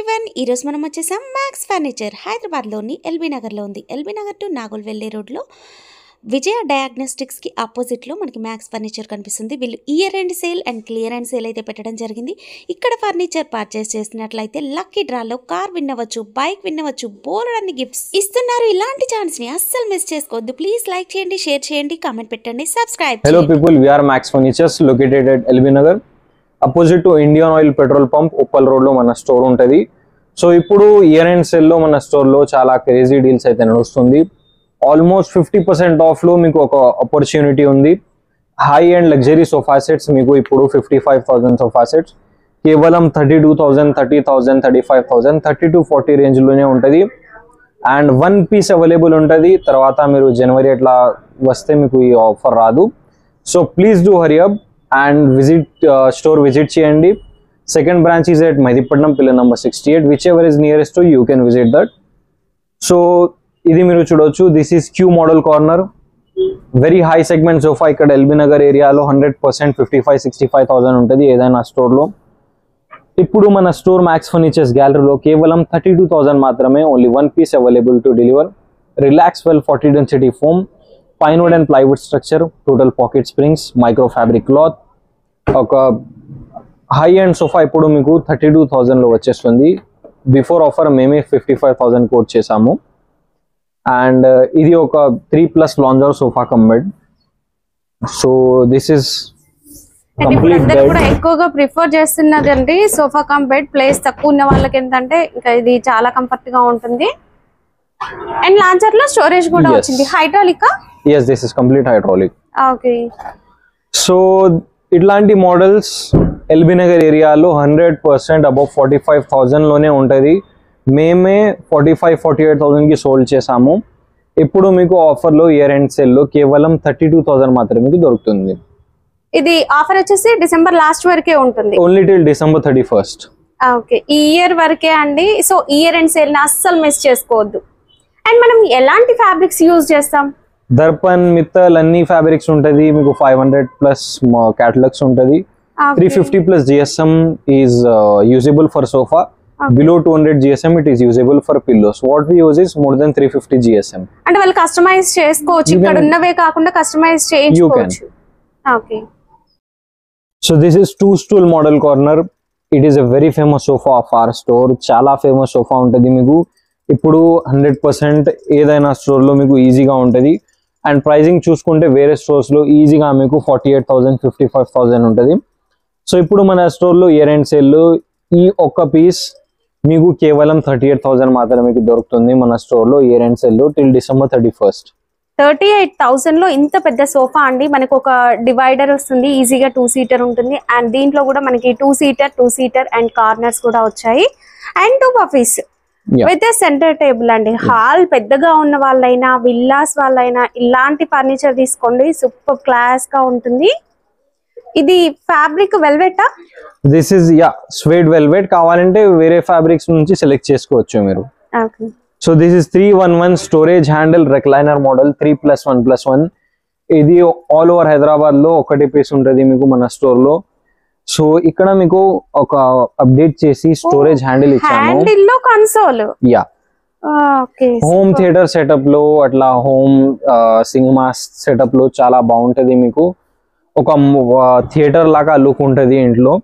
Everyone ఈ రోజు మనం వచ్చేసాం మ్యాక్స్ ఫర్నిచర్ హైదరాబాద్లోని ఎల్బీ నగర్లో ఉంది. ఎల్బీ నగర్ టు నాగోల్ వెళ్ళే రోడ్లో విజయ డయాగ్నోస్టిక్స్కి ఆపోజిట్లో మనకి మ్యాక్స్ ఫర్నిచర్ కనిపిస్తుంది. వీళ్ళు year end sale and clear and sale అయితే పెట్టడం జరిగింది. ఇక్కడ ఫర్నిచర్ పర్చేస్ చేసినట్లయితే లక్కీ డ్రాలో కార్ విన్నవచ్చు, బైక్ విన్నవచ్చు, బోలెడన్ని గిఫ్ట్స్ ఇస్తున్నారు. ఇలాంటి ఛాన్స్ని అస్సలు మిస్ చేసుకోవద్దు. ప్లీజ్ లైక్ చేయండి, షేర్ చేయండి, కామెంట్ పెట్టండి, subscribe. Hello people, we are Max Furnitures located at LB Nagar. Opposite to Indian oil petrol pump Uppal road లో మన స్టోర్ ఉంటుంది. సో ఇప్పుడు ఇయర్ ఎండ్ సేల్ లో మన స్టోర్ లో చాలా క్రేజీ డీల్స్ అయితే నడుస్తుంది. ఆల్మోస్ట్ 50% ఆఫ్ లో మీకు ఒక ఆపర్చునిటీ ఉంది. High and luxury sofa sets మీకు ఇప్పుడు 55,000 సోఫా సెట్స్ కేవలం 32,000, 30,000, 35,000, 30 to 40 రేంజ్ లోనే ఉంటుంది. అండ్ 1 పీస్ అవైలబుల్ ఉంటుంది. తర్వాత మీరు జనవరి అట్లా వస్తే మీకు ఈ ఆఫర్ రాదు. So please do hurry up and visit store visit cheyandi. Second branch is at Mahidipatnam pillar number 68, whichever is nearest to you can visit that. So idi meeru chudochu, this is Q model corner, very high segment sofa ikkada LB Nagar area lo 100% 55-65,000 untadi edaina store lo. Ippudu mana store Max Furnitures gallery lo kevalam 32,000 maatrame, only one piece available to deliver. Relax well 40 density foam, pine wood and plywood structure, total pocket springs, micro fabric cloth. ఒక high end sofa ఇప్పుడు మీకు 32,000 లో వచ్చేస్తుంది. Before offer మేమే 55,000 coat చేసాము. And ఇది ఒక 3+ lounger sofa cum bed. So this is complete bed. కూడా ఎక్కువగా ప్రిఫర్ చేస్తున్నది అండి సోఫా కమ్ బెడ్. ప్లేస్ తక్కువ ఉన్న వాళ్ళకి ఏంటంటే ఇంకా ఇది చాలా కంఫర్ట్ గా ఉంటుంది. అండ్ లాంచర్ లో స్టోరేజ్ కూడా వచ్చింది. Hydraulic? yes, this is complete hydraulic. okay, so ఇట్లాంటి మోడల్స్ ఎల్బీ నగర్ ఏరియాలో 100% అబౌవ్ 45,000 లోనే ఉంటుంది. మేమే 45-48,000 కి సోల్డ్ చేసాము. ఇప్పుడు మీకు ఆఫర్ లో ఇయర్ ఎండ్ సేల్ లో కేవలం 32,000 మాత్రమే మీకు దొరుకుతుంది. ఇది ఆఫర్ వచ్చేసి డిసెంబర్ లాస్ట్ వరకే ఉంటుంది. Only till December 31st. Okay, ఈ ఇయర్ వరకే అండి. సో ఇయర్ ఎండ్ సేల్ ని అస్సలు మిస్ చేసుకోవద్దు. అండ్ మనం ఎలాంటి ఫ్యాబ్రిక్స్ యూజ్ చేస్తాం? దర్పన్, మిత్తల్ అన్ని ఫ్యాబ్రిక్స్ ఉంటది. మీకు 500+ క్యాటలాగ్స్ ఉంటది. 350+ GSM is usable for sofa. Below 200 GSM it is usable for pillows. What we use is more than 350 GSM. అంటే వాళ్ళు కస్టమైజ్ చేసుకోవచ్చు. ఇక్కడ ఉన్నవే కాకుండా కస్టమైజ్ చేయించుకోవచ్చు. Okay, so this is two stool model corner. It is a very famous sofa of our store. చాలా famous sofa ఉంటది. మీకు ఇప్పుడు 100% ఏదైనా స్టోర్ లో మీకు ఈజీగా ఉంటది. అండ్ ప్రైజింగ్ చూసుకుంటే వేరే స్టోర్స్ లో ఈజీగా మీకు 48,000, 55,000 ఉంటుంది. సో ఇప్పుడు మన స్టోర్ లో ఇయర్ ఎండ్ సేల్ లో ఈ ఒక్క పీస్ మీకు కేవలం 38,000 మాత్రమే మీకు దొరుకుతుంది. మన స్టోర్ లో ఇయర్ ఎండ్ సేల్ లో టిల్ December 31st. 38,000 లో ఇంత పెద్ద సోఫా అండి. మనకు ఒక డివైడర్ వస్తుంది, ఈజీగా 2 సీటర్ ఉంటుంది. అండ్ దీంట్లో కూడా మనకి 2 సీటర్ అండ్ కార్నర్స్ కూడా వచ్చాయి. అండ్ 2 బఫీస్ విత్ సెంటర్ టేబుల్ అండి. హాల్ పెద్దగా ఉన్న వాళ్ళైనా విల్లాస్ వాళ్ళైనా ఇలాంటి ఫర్నిచర్ తీసుకోండి, సూపర్ క్లాస్ గా ఉంటుంది. ఇది ఫ్యాబ్రిక్ వెల్వెటా? This is suede velvet. కావాలంటే వేరే ఫ్యాబ్రిక్స్ నుంచి సెలెక్ట్ చేసుకోవచ్చు మీరు. Okay, so this is 311 storage handle recliner model 3+1+1. ఇది ఆల్ ఓవర్ హైదరాబాద్ లో ఒకటి పీస్ ఉంటుంది మీకు మన స్టోర్ లో. సో ఇక్కడ మీకు ఒక అప్డేట్ చేసి స్టోరేజ్ హ్యాండిల్ ఇచ్చాము. హ్యాండిల్ లో console. Yeah, okay, home theatre setup లో అట్లా హోమ్ సినిమా సెటప్ లో చాలా బాగుంటది. మీకు ఒక థియేటర్ లాగా లుక్ ఉంటది ఇంట్లో.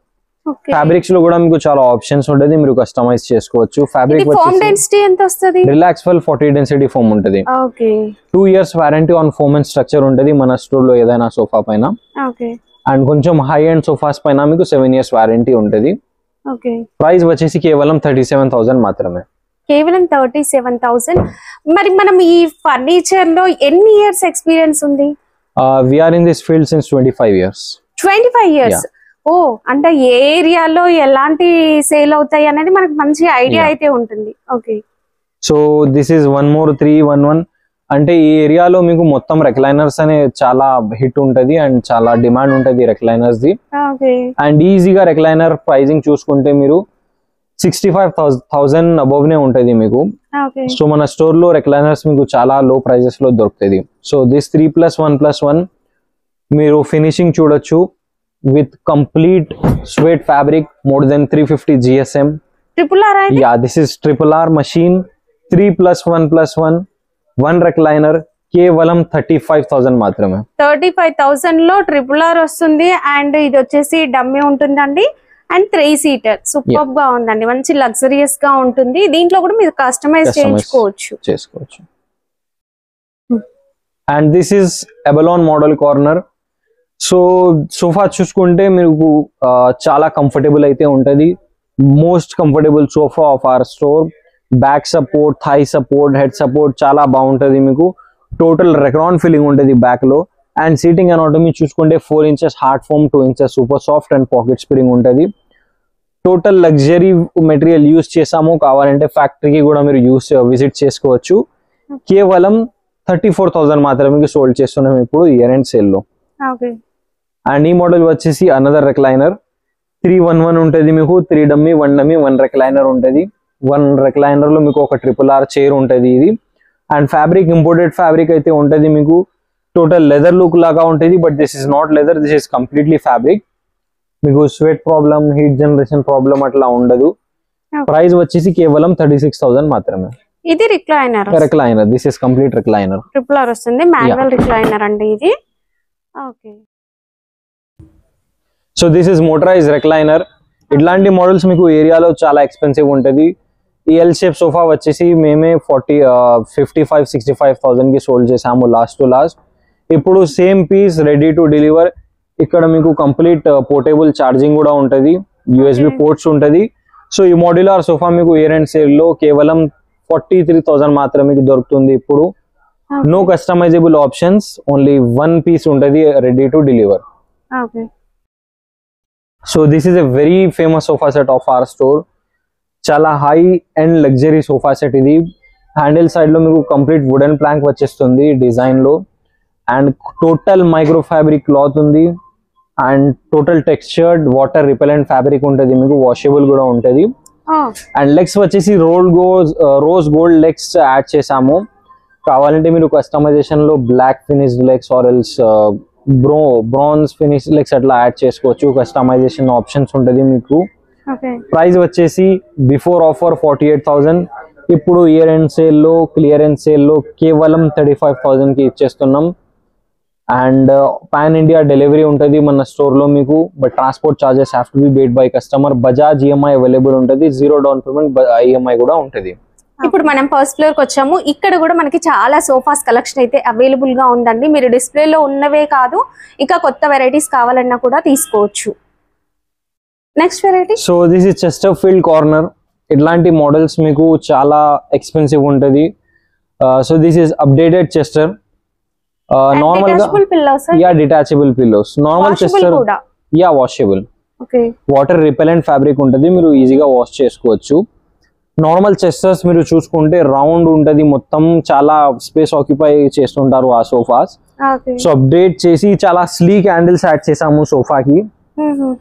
ఫ్యాబ్రిక్స్ లో కూడా మీకు చాలా ఆప్షన్స్ ఉంటది, మీరు కస్టమైజ్ చేసుకోవచ్చు. ఫ్యాబ్రిక్ ఫోమ్ డెన్సిటీ ఎంత వస్తది? రిలాక్స్ వెల్ 40 డెన్సిటీ ఫోమ్ ఉంటది. Okay, 2 years warranty on foam and structure ఉంటది మన స్టోర్ లో ఏదైనా సోఫా పైన. ఓకే, అండ్ కొంచెం హై అండ్ సోఫాస్ పైన మీకు 7 years వారంటీ ఉంటది. ఓకే, ప్రైస్ వచ్చేసి కేవలం 37,000 మాత్రమే. కేవలం 37,000. మరి మనం ఈ ఫర్నిచర్ లో ఎన్ని ఇయర్స్ ఎక్స్పీరియన్స్ ఉంది? We are in this field since 25 years. 25 years. ఓ, అంటే ఏ ఏరియాలో ఎలాంటి సేల్ అవుతాయి అనేది మనకు మంచి ఐడియా అయితే ఉంటుంది. Okay, so this is 14311. అంటే ఈ ఏరియాలో మీకు మొత్తం రెక్లైనర్స్ అనే చాలా హిట్ ఉంటది అండ్ చాలా డిమాండ్ ఉంటది రెక్లైనర్స్ ది. అండ్ ఈజీగా రెక్లైనర్ ప్రైజింగ్ చూసుకుంటే మీరు 65,000 అబోవ్ నే ఉంటది మీకు. సో మన స్టోర్ లో రెక్లైనర్స్ మీకు చాలా లో ప్రైజెస్ లో దొరుకుతుంది. సో దిస్ 3+1+1 మీరు ఫినిషింగ్ చూడొచ్చు. with complete suede fabric, more than 350 GSM, RRR అయితే Yeah, this is RRR machine 3+1+1 1 recliner కేవలం 35,000 మాత్రమే. 35,000 లో RRR వస్తుంది అండ్ ఇది వచ్చేసి డమ్మీ ఉంటుందండి అండ్ 3 seater సూపర్ గా ఉందండి, మంచి లగ్జరియస్ గా ఉంటుంది. దీంట్లో కూడా మీరు కస్టమైజ్ చేసుకోవచ్చు. అండ్ దిస్ ఇస్ ఎబలాన్ మోడల్ కార్నర్. సో సోఫా చూసుకుంటే మీకు చాలా కంఫర్టబుల్ అయితే ఉంటుంది. Most comfortable sofa of our store. Back support, thigh support, head support చాలా బాగుంటుంది. మీకు టోటల్ రెక్రాన్ ఫీలింగ్ ఉంటుంది బ్యాక్ లో. అండ్ సీటింగ్ అనాటమీ చూసుకుంటే 4 inches hard foam, 2 inches super soft and pocket spring ఉంటుంది. టోటల్ లగ్జరీ మెటీరియల్ యూస్ చేసాము. కావాలంటే ఫ్యాక్టరీకి కూడా మీరు విజిట్ చేసుకోవచ్చు. కేవలం 34,000 మాత్రమే సోల్డ్ చేస్తున్నాం ఇప్పుడు ఇయర్ ఎండ్ సేల్ లో. అండ్ ఈ మోడల్ వచ్చేసి అనదర్ రెక్లైనర్ 311 ఉంటుంది. మీకు 3 డమ్మీ 1 డమ్మీ 1 రెక్లైనర్ ఉంటుంది. 1 రెక్లైనర్ లో మీకు ఒక RRR చైర్ ఉంటుంది ఇది. అండ్ ఫ్యాబ్రిక్ ఇంపోర్టెడ్ ఫ్యాబ్రిక్ అయితే ఉంటుంది. మీకు టోటల్ లెదర్ లుక్ లాగా ఉంటుంది, but this is not leather, this is completely fabric. మీకు sweat problem, heat generation problem అట్లా ఉండదు. ప్రైస్ వచ్చేసి కేవలం 36,000 మాత్రమే. ఇది recliner, this is complete recliner. RRR వస్తుంది, మాన్యువల్ రిక్లైనర్ అండి ఇది. Okay, so this is motorize recliner. ఇట్లాంటి మోడల్స్ మీకు ఏరియాలో చాలా ఎక్స్పెన్సివ్ ఉంటుంది. ఈ ఎల్ షేప్ సోఫా వచ్చేసి మేమే 55-65,000 కి సోల్డ్ చేసాము లాస్ట్ టు లాస్ట్. ఇప్పుడు same piece ready to deliver. ఇక్కడ మీకు కంప్లీట్ పోర్టబుల్ ఛార్జింగ్ కూడా ఉంటుంది, USB పోర్ట్స్ ఉంటుంది. సో ఈ మోడ్యులర్ సోఫా మీకు ఇయర్ ఎండ్ సేల్ లో కేవలం 43,000 మాత్రమే దొరుకుతుంది ఇప్పుడు. No customizable options, only 1 piece ఉంటుంది ready to deliver. So this is a very famous sofa set of our store. చాలా high and luxury sofa set ఇది. హ్యాండిల్ సైడ్ లో మీకు కంప్లీట్ వుడెన్ ప్లాంక్ వచ్చేస్తుంది డిజైన్ లో. And total micro fabric cloth ఉంది. And total textured water repellent fabric ఉంటుంది, మీకు washable కూడా ఉంటుంది. అండ్ లెగ్స్ వచ్చేసి రోజ్ గోల్డ్ లెగ్స్ యాడ్ చేసాము. కావాలంటే మీరు కస్టమైజేషన్ లో black finish legs or else bronze finish legs అట్లా యాడ్ చేసుకోవచ్చు. కస్టమైజేషన్ ఆప్షన్స్ ఉంటుంది మీకు. ప్రైస్ వచ్చేసి బిఫోర్ ఆఫర్ 48,000, ఇప్పుడు ఇయర్ ఎండ్ సేల్ లో క్లియరెన్స్ సేల్ లో కేవలం 35,000 కి ఇచ్చేస్తున్నాం. అండ్ పాన్ ఇండియా డెలివరీ ఉంటుంది మన స్టోర్ లో మీకు, but transport charges have to be paid by customer. Bajaj EMI available ఉంటుంది, 0 డౌన్ పేమెంట్ EMI కూడా ఉంటుంది. ఇప్పుడు మనం ఫస్ట్ ఫ్లోర్ కి వచ్చాము. ఇక్కడ కూడా మనకి చాలా సోఫాస్ కలెక్షన్ అయితే అవైలబుల్ గా ఉందండి. మీరు డిస్ప్లేలో ఉన్నవే కాదు, ఇంకా కొత్త వెరైటీస్ కావాలన్నా కూడా తీసుకోవచ్చు. Next variety, so this is Chesterfield corner. ఇట్లాంటి మోడల్స్ మీకు చాలా ఎక్స్పెన్సివ్ ఉంటుంది. So this is updated Chester. Normal గా detachable pillows, normal Chester, washable, water repellent fabric ఉంటుంది, మీరు ఈజీగా వాష్ చేసుకోవచ్చు. నార్మల్ చెస్టర్స్ మీరు చూసుకుంటే రౌండ్ ఉంటుంది, మొత్తం చాలా స్పేస్ ఆక్యుపై చేస్తుంటారు ఆ సోఫాస్. సో అప్డేట్ చేసి చాలా స్లీక్ హ్యాండిల్స్ యాడ్ చేసాము సోఫాకి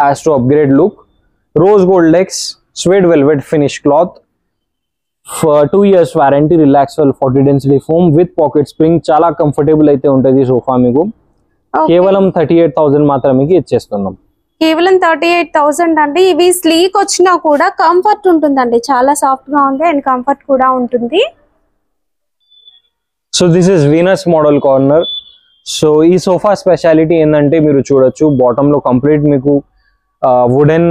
as to upgrade look. Rose gold legs, suede velvet finish cloth, 2 years warranty, Relaxwell 40 density foam with pocket spring. చాలా కంఫర్టబుల్ అయితే ఉంటుంది సోఫా మీకు. కేవలం 38,000 మాత్రమే ఇచ్చేస్తున్నాం. కేవలం 38,000 అండి. ఇవి స్లీక్ వచ్చినా కూడా కంఫర్ట్ ఉంటుందండి, చాలా సాఫ్ట్ గా ఉంది అండ్ కంఫర్ట్ కూడా ఉంటుంది. So this is Venus model corner. So ఈ సోఫా స్పెషాలిటీ ఏంటంటే మీరు చూడొచ్చు, బాటమ్ లో కంప్లీట్ మీకు వుడెన్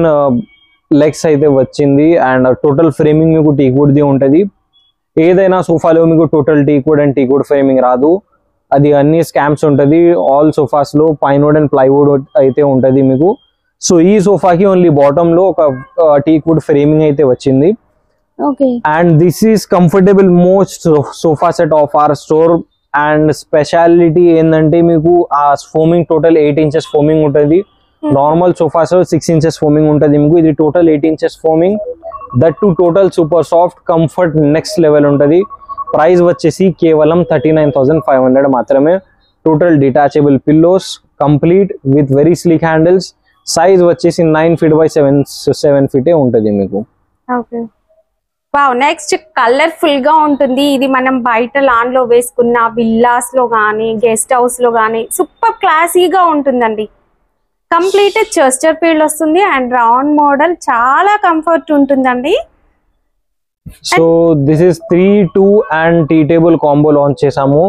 లెగ్స్ అయితే వచ్చింది. అండ్ టోటల్ ఫ్రేమింగ్ మీకు టీక్వుడ్ ది ఉంటుంది. ఏదైనా సోఫాలో మీకు total teakwood and teakwood framing రాదు, అది అన్ని స్కామ్స్ ఉంటుంది. ఆల్ సోఫాస్ లో పైన్వుడ్ అండ్ ప్లైవుడ్ అయితే ఉంటుంది మీకు. సో ఈ సోఫాకి ఓన్లీ బాటమ్ లో ఒక టీక్వుడ్ ఫ్రేమింగ్ అయితే వచ్చింది. And this is comfortable most sofa set of our store. And speciality ఏంటంటే మీకు ఆ ఫోమింగ్ టోటల్ 8 inches ఫోమింగ్ ఉంటుంది. నార్మల్ సోఫాస్ 6 inches ఫోమింగ్ ఉంటుంది మీకు, ఇది total 8 inches foaming. That too total super soft, comfort next level ఉంటుంది. Price వచ్చేసి కేవలం 39,500 మాత్రమే. Total detachable pillows, complete with very sleek handles. Size వచ్చేసి 9 feet by 7 feet ఉంటుంది మీకు. నెక్స్ట్ కలర్ఫుల్ గా ఉంటుంది. ఇది మనం బయట లాన్ లో వేసుకున్న విల్లాస్ లో గానీ గెస్ట్ హౌస్ లో గానీ సూపర్ క్లాసీగా ఉంటుందండి. కంప్లీట్ చెస్టర్ఫీల్డ్ వస్తుంది అండ్ రౌండ్ మోడల్, చాలా కంఫర్ట్ ఉంటుందండి. So this is 3, 2 and tea table combo launch చేసాము.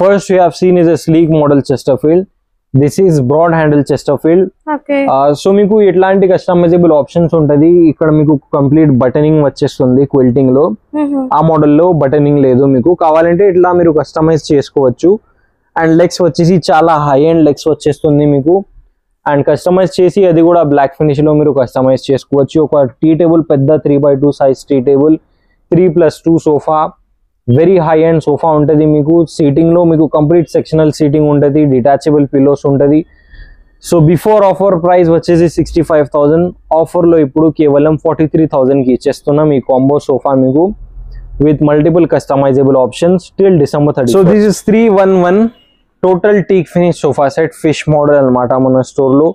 First you have seen is a sleek model Chesterfield. This is broad handle Chesterfield. So మీకు ఎట్లాంటి కస్టమైజబుల్ ఆప్షన్స్ ఉంటది. ఇక్కడ మీకు complete buttoning వచ్చేస్తుంది quilting లో. ఆ మోడల్లో బటనింగ్ లేదు. మీకు కావాలంటే ఇట్లా మీరు కస్టమైజ్ చేసుకోవచ్చు. అండ్ లెగ్స్ వచ్చేసి చాలా హై అండ్ లెగ్స్ వచ్చేస్తుంది మీకు. అండ్ కస్టమైజ్ చేసి అది కూడా బ్లాక్ ఫినిష్ లో మీరు కస్టమైజ్ చేసుకోవచ్చు. ఒక టీ టేబుల్ పెద్ద 3x2 size tea table, 3+2 sofa, very high end sofa ఉంటుంది మీకు. సీటింగ్ లో మీకు కంప్లీట్ సెక్షనల్ సీటింగ్ ఉంటుంది, డిటాచబుల్ పిల్లోస్ ఉంటుంది. సో బిఫోర్ ఆఫర్ ప్రైస్ వచ్చేసి 65,000. ఆఫర్ లో ఇప్పుడు కేవలం 43,000 కి ఇచ్చేస్తున్నాం ఈ కాంబో సోఫా మీకు, with multiple customisable options till December 30. So this is 311 total teak finish sofa set, fish model అనమాట. మన స్టోర్ లో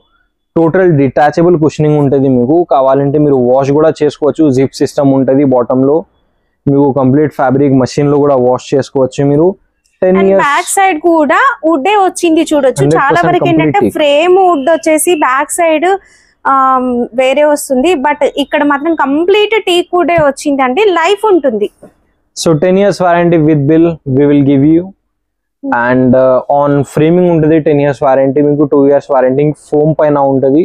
టోటల్ డిటాచబుల్ కుషనింగ్ ఉంటుంది మీకు. కావాలంటే మీరు వాష్ కూడా చేసుకోవచ్చు. జిప్ సిస్టమ్ ఉంటుంది బాటమ్ లో. మీకు కంప్లీట్ ఫ్యాబ్రిక్ మషిన్ లో కూడా వాష్ చేసుకోవచ్చు మీరు. 10 years బ్యాక్ సైడ్ కూడా వుడ్ వచ్చింది చూడొచ్చు. చాలా వరకు ఏంటంటే ఫ్రేమ్ వుడ్ వచ్చేసి బ్యాక్ సైడ్ వేరే వస్తుంది, బట్ ఇక్కడ మాత్రం కంప్లీట్ టీక్ వుడ్ వచ్చిందండి. లైఫ్ ఉంటుంది. So 10 years warranty with bill we will give you. And on framing ఉంటుంది 10 years వారంటీ మీకు. 2 years వారంటీ ఫోమ్ పైన ఉంటుంది.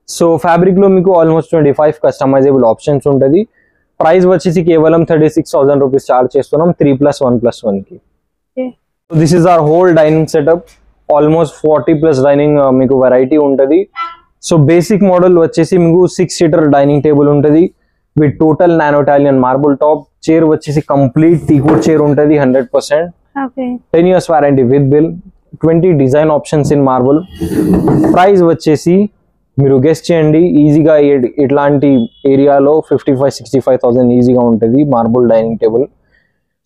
సో ఫ్యాబ్రిక్ లో మీకు ఆల్మోస్ట్ 25 కస్టమైజబుల్ ఆప్షన్స్ ఉంటుంది. ప్రైస్ వచ్చేసి కేవలం 36,000 రూపీస్ చార్జ్ చేస్తున్నాం 3+1+1 కి. This is our whole dining setup. Almost 40+ dining మీకు వెరైటీ ఉంటుంది. సో బేసిక్ మోడల్ వచ్చేసి మీకు 6 seater డైనింగ్ టేబుల్ ఉంటుంది with total nano Italian marble top. Chair వచ్చేసి కంప్లీట్ టీక్వుడ్ చైర్ ఉంటుంది 100%. 10 years warranty with bill. 20 design options in marble. Price వచ్చేసి మీరు guest చేయండి. ఈజీగా ఇట్లాంటి ఏరియాలో 55,000-65,000 ఈజీగా ఉంటుంది మార్బుల్ డైనింగ్ టేబుల్.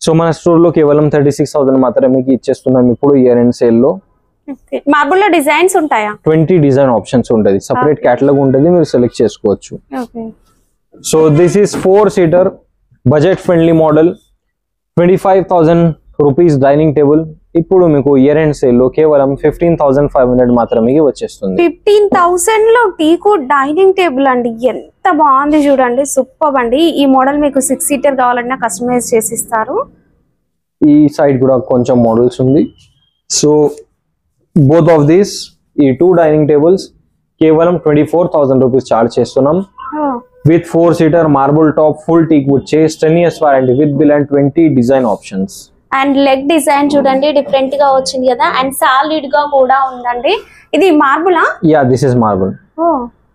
సో మన స్టోర్ లో కేవలం 36,000 మాత్రమే ఇచ్చేస్తున్నాం ఇప్పుడు ఇయర్ ఎండ్ సేల్ లో. మార్బుల్ లో డిజైన్స్ ఉంటాయా? 20 డిజైన్ ఆప్షన్స్ ఉంటుంది. సపరేట్ కేటలాగ్ ఉంటుంది, మీరు సెలెక్ట్ చేసుకోవచ్చు. So this is 4 seater budget friendly model. 25,000 rupees dining table ఇప్పుడు మీకు ఇయర్ ఎండ్ సేల్ లో కేవలం 15,500 మాత్రమే వచ్చేస్తుంది. 15,000 లో టీకుడ్ డైనింగ్ టేబుల్ అండి. ఎంత బాగుంది చూడండి, సూపర్ అండి. ఈ మోడల్ మీకు 6 seater కావాలన్నా కస్టమైజ్ చేసి ఇస్తారు. ఈ సైడ్ కూడా కొంచెం మోడల్స్ ఉంది. సో బోత్ ఆఫ్ దీస్ ఈ 2 డైనింగ్ టేబుల్స్ కేవలం 24,000 రూపీస్ చార్జ్ చేస్తున్నాం with 4 seater marble top, full teakwood chairs, 10 years warranty with bill and 20 design options. And leg design చూడండి డిఫరెంట్ గా వచ్చింది కదా, అండ్ సాలిడ్ గా కూడా ఉందండి. ఇది మార్బులా? Yeah, this is marble.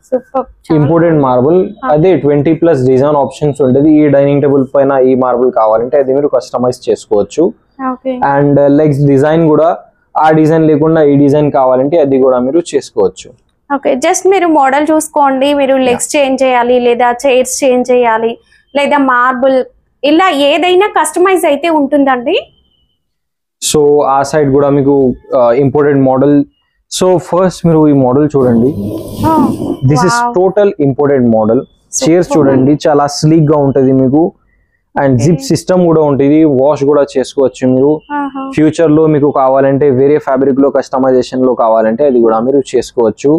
Super. Imported marble. అదే 20+ డిజైన్ ఆప్షన్స్ ఉంటుంది. ఈ డైనింగ్ టేబుల్ పైన ఈ మార్బుల్ కావాలంటే అది మీరు కస్టమైజ్ చేసుకోవచ్చు. అండ్ లెగ్స్ డిజైన్ కూడా ఆ డిజైన్ లేకుండా ఈ డిజైన్ కావాలంటే అది కూడా మీరు చేసుకోవచ్చు. ఓకే, జస్ట్ మీరు మోడల్ చూసుకోండి. మీరు లెగ్స్ చేంజ్ చేయాలి, లేదా చైర్స్ చేంజ్ చేయాలి, లేదా మార్బుల్, ఇలా ఏదైనా కస్టమైజ్ అయితే ఉంటుందండి. సో ఆ సైడ్ కూడా మీకు ఇంపోర్టెడ్ మోడల్. సో ఫస్ట్ మీరు ఈ మోడల్ చూడండి. This is total imported model. Chairs చూడండి చాలా స్లీక్ గా ఉంటది మీకు. అండ్ జిప్ సిస్టమ్ కూడా ఉంటుంది, వాష్ కూడా చేసుకోవచ్చు మీరు. ఫ్యూచర్ లో మీకు కావాలంటే వేరే ఫ్యాబ్రిక్ లో కస్టమైజేషన్ లో కావాలంటే అది కూడా మీరు చేసుకోవచ్చు.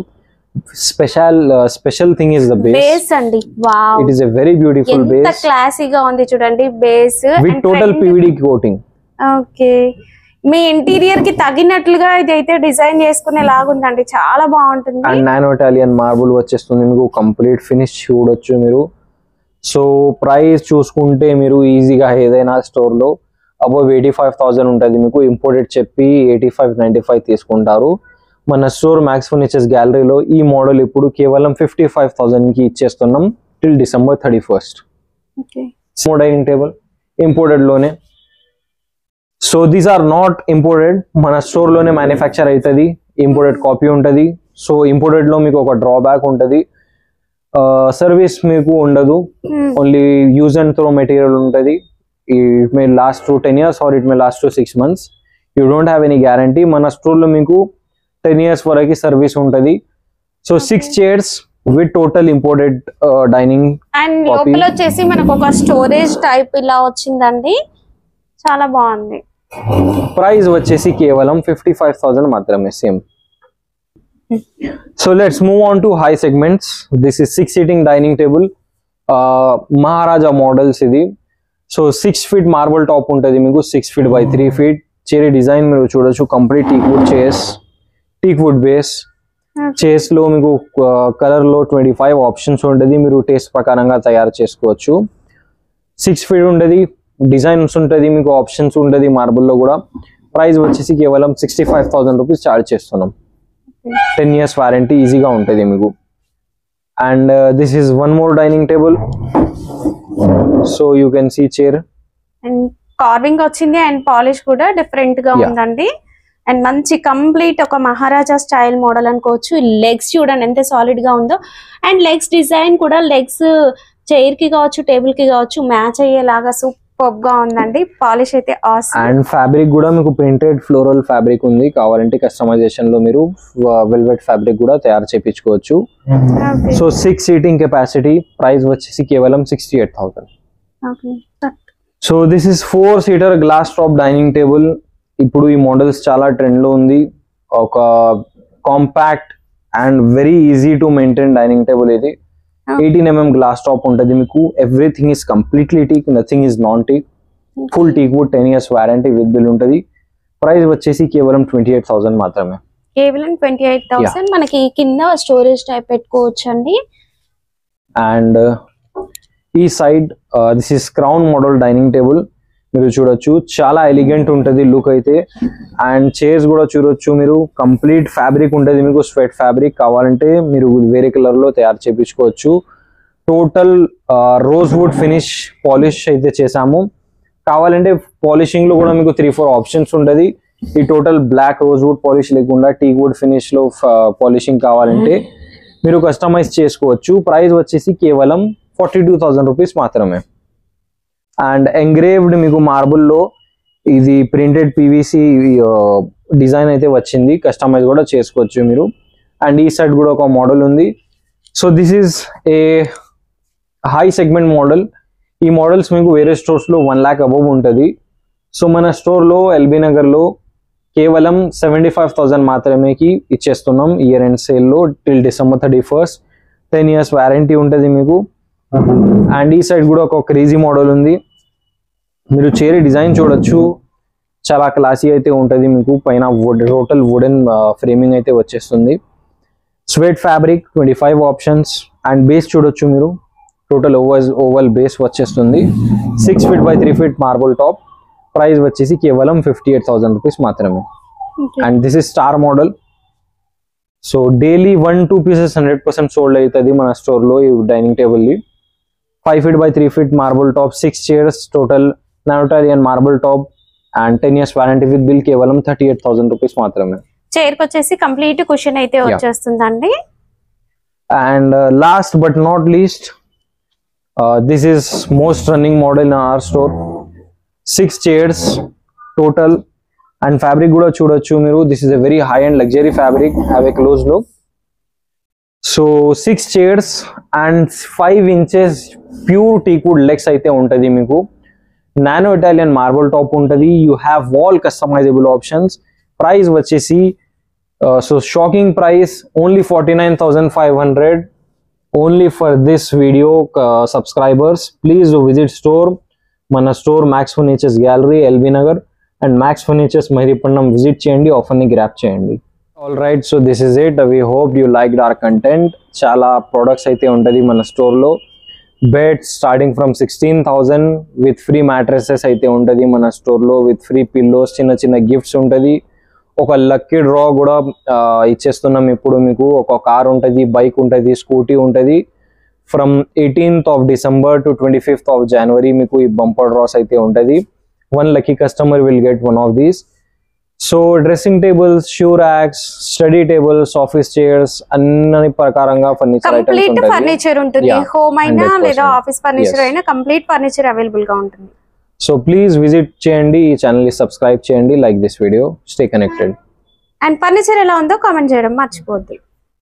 Special thing is the base అండి. Wow, it is a very beautiful base. ఎంత క్లాసీగా ఉంది చూడండి base with total PVD coating. Okay, మీ ఇంటీరియర్ కి తగినట్లుగా ఇది అయితే డిజైన్ చేసుకునే లాగుందండి, చాలా బాగుంటుంది. అండ్ నానో ఇటాలియన్ మార్బుల్ వచ్చేస్తుంది మీకు, కంప్లీట్ ఫినిష్ చూడొచ్చు మీరు. సో ప్రైస్ చూసుకుంటే మీరు ఈజీగా ఏదైనా స్టోర్ లో అబౌవ్ 85,000 ఉంటుంది మీకు. ఇంపోర్టెడ్ చెప్పి 85-95 తీసుకుంటారు. మన స్టోర్ మ్యాక్స్ ఫర్నిచర్స్ గ్యాలరీలో ఈ మోడల్ ఇప్పుడు కేవలం 55,000 కి ఇచ్చేస్తున్నాం till December 31st. Dining table imported లోనే. So these are not imported, మన స్టోర్ లోనే మ్యానుఫ్యాక్చర్ అవుతుంది. ఇంపోర్టెడ్ కాపీ ఉంటుంది. సో ఇంపోర్టెడ్ లో మీకు ఒక డ్రాబ్యాక్ ఉంటుంది, సర్వీస్ మీకు ఉండదు. Only use and throw material ఉంటుంది. It may last to 10 years or it may last to 6 months. You don't have any guarantee. మన స్టోర్ లో మీకు 10 years వరకు సర్వీస్ ఉంటుంది. So 6 chairs with total imported dining. And లోపల వచ్చేసి మనకు ఒక స్టోరేజ్ టైప్ ఇలా వచ్చిందండి, చాలా బాగుంది. ప్రైస్ వచ్చేసి కేవలం 55,000 మాత్రమే same. So let's move on to high segments. This is 6 seating dining table. Maharaja models ఇది. సో 6 feet మార్బుల్ టాప్ ఉంటుంది మీకు, 6 feet by 3 feet. చేరి డిజైన్ మీరు చూడొచ్చు, complete teak would chairs, teak wood base. Chairs లో మీకు colour లో 25 options ఉంటుంది, మీరు టేస్ట్ ప్రకారంగా తయారు చేసుకోవచ్చు. 6 feet ఉంటుంది, డిజైన్స్ ఉంటుంది, మీకు ఆప్షన్స్ ఉంటుంది మార్బుల్లో కూడా. ప్రైస్ వచ్చేసి కేవలం 65,000 రూపీస్ చార్జ్ చేస్తున్నాం. 10 years వారంటీ ఈజీగా ఉంటుంది మీకు. And this is one more dining table. So you can see chair and carving వచ్చింది అండ్ పాలిష్ కూడా డిఫరెంట్ గా ఉందండి. అండ్ మంచి కంప్లీట్ ఒక మహారాజా స్టైల్ మోడల్ అనుకోవచ్చు. లెగ్స్ చూడండి ఎంత సాలిడ్ గా ఉందో. అండ్ లెగ్స్ డిజైన్ కూడా లెగ్స్ చైర్ కి కావచ్చు, టేబుల్ కి కావచ్చు మ్యాచ్ అయ్యేలాగా సూపర్ గా ఉందండి. పాలిష్ అయితే ఆసమ్. అండ్ ఫ్యాబ్రిక్ కూడా మీకు ప్రింటెడ్ ఫ్లోరల్ ఫ్యాబ్రిక్ ఉంది, కావాలంటే కస్టమైజేషన్ లో మీరు వెల్వెట్ ఫ్యాబ్రిక్ కూడా తయారు చేయించుకోవచ్చు. So 6 seating capacity. ప్రైస్ వచ్చేసి కేవలం 68,000. So this is 4-seater glass top dining table. ఇప్పుడు ఈ మోడల్స్ చాలా ట్రెండ్ లో ఉంది. ఒక compact and very easy to maintain dining table ఇది. 18 mm గ్లాస్ టాప్ ఉంటుంది మీకు. Everything is completely teak, nothing is non teak. Full teak wood, 10 years warranty with bill ఉంటుంది. ప్రైస్ వచ్చేసి కేవలం 28,000 మాత్రమే. కేవలం 28,000. మనకి కింద స్టోరేజ్ టైప్ పెట్టుకోవచ్చు అండి. అండ్ ఈ side this is crown model dining table. మీరు చూడొచ్చు, చాలా ఎలిగెంట్ ఉంటుంది లుక్ అయితే. అండ్ చైర్స్ కూడా చూడొచ్చు మీరు, కంప్లీట్ ఫ్యాబ్రిక్ ఉంటుంది మీకు, స్వెట్ ఫ్యాబ్రిక్. కావాలంటే మీరు వేరే కలర్ లో తయారు చేయించుకోవచ్చు. Total rose would finish polish అయితే చేసాము. కావాలంటే పాలిషింగ్ లో కూడా మీకు 3-4 ఆప్షన్స్ ఉంటుంది. ఈ total black rose wood polish లేకుండా టీక్ వుడ్ ఫినిష్ లో పాలిషింగ్ కావాలంటే మీరు కస్టమైజ్ చేసుకోవచ్చు. ప్రైస్ వచ్చేసి కేవలం 42,000 రూపీస్ మాత్రమే. అండ్ ఎంగ్రేవ్డ్ మీకు మార్బుల్లో ఇది ప్రింటెడ్ పీవీసీ డిజైన్ అయితే వచ్చింది, కస్టమైజ్ కూడా చేసుకోవచ్చు మీరు. అండ్ ఈ సైడ్ కూడా ఒక మోడల్ ఉంది. So this is a high segment model. ఈ మోడల్స్ మీకు వేరే స్టోర్స్లో 1 lakh అబవ్ ఉంటుంది. సో మన స్టోర్లో ఎల్బీ నగర్లో కేవలం 75,000 మాత్రమేకి ఇచ్చేస్తున్నాం ఇయర్ ఎండ్ సేల్లో till December 31st. 10 years warranty ఉంటుంది మీకు. అండ్ ఈ సైడ్ కూడా ఒక క్రేజీ మోడల్ ఉంది. మీరు చైర్ డిజైన్ చూడొచ్చు, చాలా క్లాసీ అయితే ఉంటుంది మీకు. పైన టోటల్ వుడెన్ ఫ్రేమింగ్ అయితే వచ్చేస్తుంది. Sweat fabric, 25 options. And base చూడొచ్చు మీరు, టోటల్ ఓవల్ బేస్ వచ్చేస్తుంది. 6 feet by 3 feet marble top. Price వచ్చేసి కేవలం 58,000 రూపీస్ మాత్రమే. And this is star model. So daily 1-2 pieces 100% సోల్డ్ అవుతుంది మన స్టోర్లో ఈ డైనింగ్ టేబుల్ని. 5 feet by 3 feet marble top, 6 chairs, total nano Italian marble top. And 10 years warranty with bill కేవలం 38,000 రూపీస్ మాత్రమే. చైర్ కి వచ్చేసి కంప్లీట్ కుషన్ అయితే వచ్చేస్తుందండి. And last but not least, this is most running model in our store. 6 chairs total. And fabric కూడా చూడొచ్చు మీరు, this is a very high and luxury fabric, have a close look. So 6 chairs and 5 inches pure teakwood legs అయితే ఉంటుంది మీకు. Nano Italian marble top ఉంటుంది. You have all customizable options. Price వచ్చేసి so shocking price, only 49,500 only for this video subscribers. Please visit store. మన store Max furnitures gallery LB Nagar and Max furnitures Mehdipatnam visit చేయండి, ఆఫర్ని grab చేయండి. All right, so this is it. We hope you liked our content. చాలా products అయితే ఉంటుంది మన స్టోర్లో. Beds starting from 16,000 with free mattresses అయితే ఉంటుంది మన స్టోర్లో, విత్ ఫ్రీ పిల్లోస్, చిన్న చిన్న గిఫ్ట్స్ ఉంటుంది. ఒక లక్కీ డ్రా కూడా ఇచ్చేస్తున్నాం ఇప్పుడు మీకు. ఒక కార్ ఉంటుంది, బైక్ ఉంటుంది, స్కూటీ ఉంటుంది. From 18th of December to 25th of January మీకు ఈ బంపర్ డ్రాస్ అయితే ఉంటుంది. 1 lucky customer will get one of these. So dressing tables, shoe racks, study tables, office chairs అన్ని ప్రకారంగా ఫర్నిచర్ ఐటమ్స్ కంప్లీట్ ఉంటాయి. Furniture ఉంటుంది. Home అయినా లేదా ఆఫీస్ ఫర్నిచర్ అయినా కంప్లీట్ ఫర్నిచర్ అవైలబుల్ గా ఉంటుంది. సో ప్లీజ్ విజిట్ చేయండి, ఈ ఛానల్ ని సబ్స్క్రైబ్ చేయండి, like this video, stay connected. And furniture ఎలా ఉందో కామెంట్ చేయడం మర్చిపోద్దు.